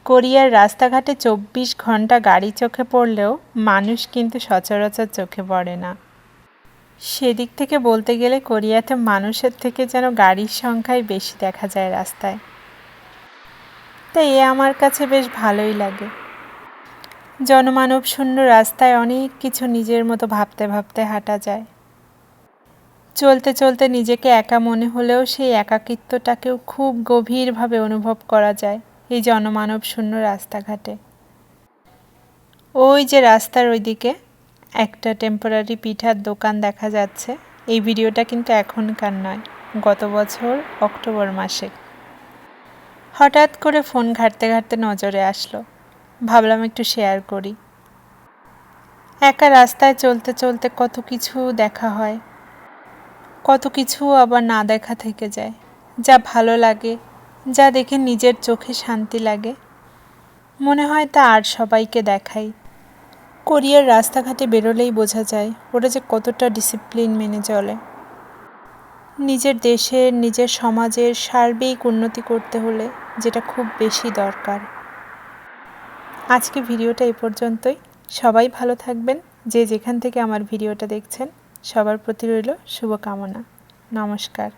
কোরিয়ার রাস্তাঘাটে ২৪ ঘন্টা গাড়ি চোখে পড়লেও মানুষ কিন্তু সচরাচর চোখে পড়ে না। সেদিক থেকে বলতে গেলে কোরিয়াতে মানুষের থেকে যেন গাড়ির সংখ্যাই বেশি দেখা যায় রাস্তায়। তাই আমার কাছে বেশ ভালোই লাগে। জনমানব শূন্য রাস্তায় অনেক কিছু নিজের মতো ভাবতে ভাবতে হাঁটা যায়। চলতে চলতে নিজেকে একা মনে হলেও সেই একাকিত্বটাকেও খুব গভীরভাবে অনুভব করা যায় এই জনমানব শূন্য রাস্তাঘাটে। ওই যে রাস্তার ওইদিকে একটা টেম্পোরারি পিঠার দোকান দেখা যাচ্ছে। এই ভিডিওটা কিন্তু এখনকার নয়, গত বছর অক্টোবর মাসে। হঠাৎ করে ফোন ঘাঁটতে ঘাঁটতে নজরে আসলো, ভাবলাম একটু শেয়ার করি। একা রাস্তায় চলতে চলতে কত কিছু দেখা হয়, কত কিছু আবার না দেখা থেকে যায়। যা ভালো লাগে, যা দেখে নিজের চোখে শান্তি লাগে, মনে হয় তা আর সবাইকে দেখাই। কোরিয়ার রাস্তাঘাটে বেরোলেই বোঝা যায় ওরা যে কতটা ডিসিপ্লিন মেনে চলে। নিজের দেশের, নিজের সমাজের সার্বিক উন্নতি করতে হলে যেটা খুব বেশি দরকার। আজকে ভিডিওটা এই পর্যন্তই। সবাই ভালো থাকবেন। যে যেখান থেকে আমার ভিডিওটা দেখছেন সবার প্রতি রইল শুভকামনা। নমস্কার।